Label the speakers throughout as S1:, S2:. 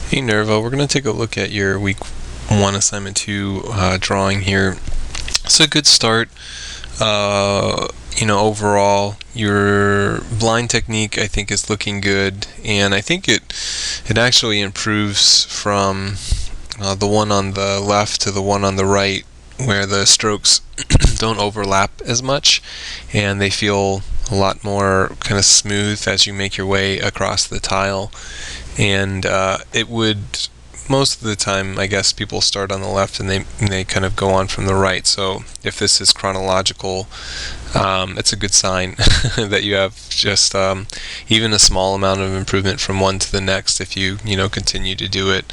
S1: Hey Nerva, we're going to take a look at your week 1 assignment 2 drawing here. It's a good start. Overall, your blind technique I think is looking good, and I think it actually improves from the one on the left to the one on the right, where the strokes don't overlap as much, and they feel a lot more kind of smooth as you make your way across the tile. And it would, most of the time, I guess people start on the left and they kind of go on from the right. So if this is chronological, it's a good sign that you have just even a small amount of improvement from one to the next. If you continue to do it,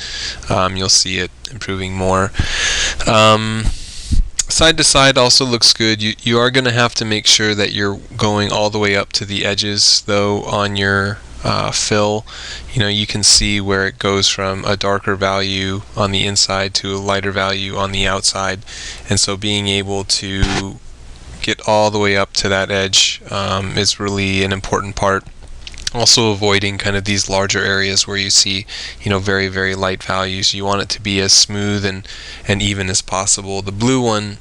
S1: you'll see it improving more. Side to side also looks good. You are going to have to make sure that you're going all the way up to the edges, though, on your fill. You can see where it goes from a darker value on the inside to a lighter value on the outside, and so being able to get all the way up to that edge is really an important part. Also avoiding kind of these larger areas where you see very, very light values. You want it to be as smooth and even as possible. The blue one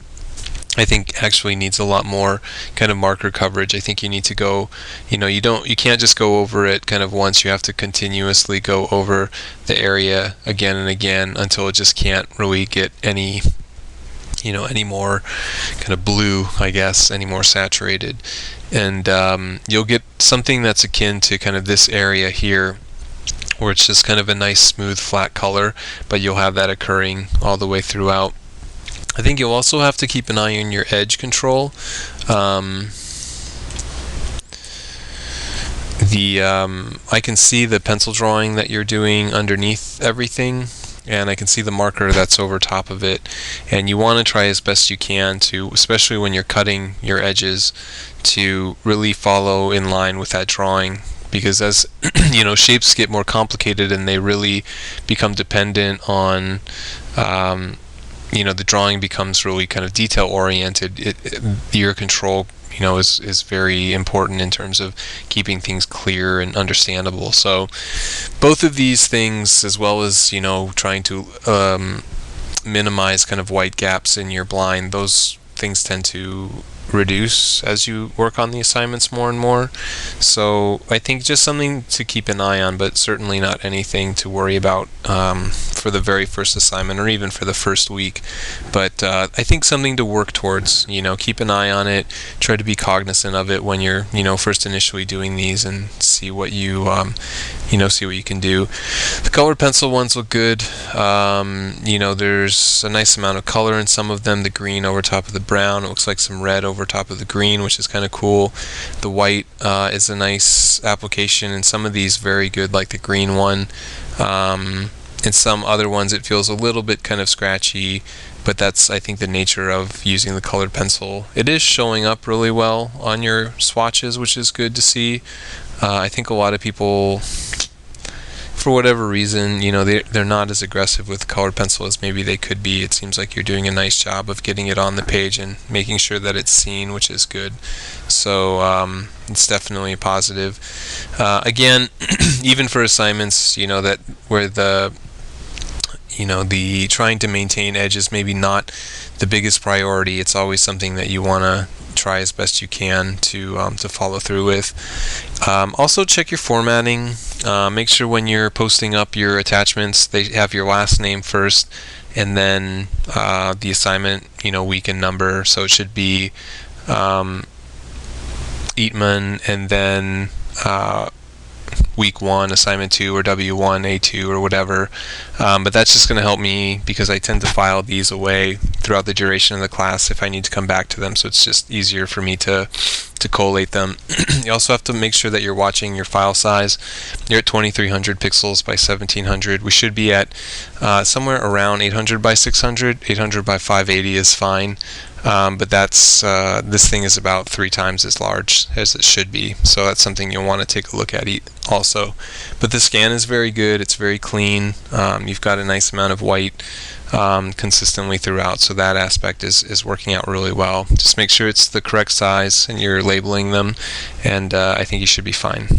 S1: I think actually needs a lot more kind of marker coverage. I think you need to go, you can't just go over it kind of once. You have to continuously go over the area again and again until it just can't really get any more kind of blue, I guess, any more saturated. And you'll get something that's akin to kind of this area here, where it's just kind of a nice smooth flat color, but you'll have that occurring all the way throughout. I think you'll also have to keep an eye on your edge control. I can see the pencil drawing that you're doing underneath everything, and I can see the marker that's over top of it. And you want to try as best you can to, especially when you're cutting your edges, to really follow in line with that drawing. Because as shapes get more complicated and they really become dependent on the drawing becomes really kind of detail oriented. Your control is very important in terms of keeping things clear and understandable. So both of these things, as well as trying to minimize kind of white gaps in your blind, those things tend to reduce as you work on the assignments more and more. So I think just something to keep an eye on, but certainly not anything to worry about for the very first assignment or even for the first week. But I think something to work towards. Keep an eye on it. Try to be cognizant of it when you're first initially doing these, and see what you see what you can do. The colored pencil ones look good. There's a nice amount of color in some of them. The green over top of the brown. It looks like some red over top of the green, which is kind of cool. The white is a nice application, and some of these very good, like the green one. In some other ones it feels a little bit kind of scratchy, but that's, I think, the nature of using the colored pencil. It is showing up really well on your swatches, which is good to see. I think a lot of people, for whatever reason, they're not as aggressive with colored pencil as maybe they could be. It seems like you're doing a nice job of getting it on the page and making sure that it's seen, which is good. So it's definitely a positive. Again, even for assignments, that where the trying to maintain edge is maybe not the biggest priority, it's always something that you want to try as best you can to follow through with. Also check your formatting. Make sure when you're posting up your attachments, they have your last name first, and then the assignment week and number. So it should be Eatman, and then week 1, assignment 2, or W1, A2, or whatever. But that's just going to help me, because I tend to file these away throughout the duration of the class if I need to come back to them, so it's just easier for me to collate them. You also have to make sure that you're watching your file size. You're at 2300 pixels by 1700. We should be at somewhere around 800 by 600. 800 by 580 is fine. But that's this thing is about 3 times as large as it should be, so that's something you'll want to take a look at also. But the scan is very good. It's very clean. You've got a nice amount of white consistently throughout, so that aspect is working out really well. Just make sure it's the correct size and you're labeling them, and I think you should be fine.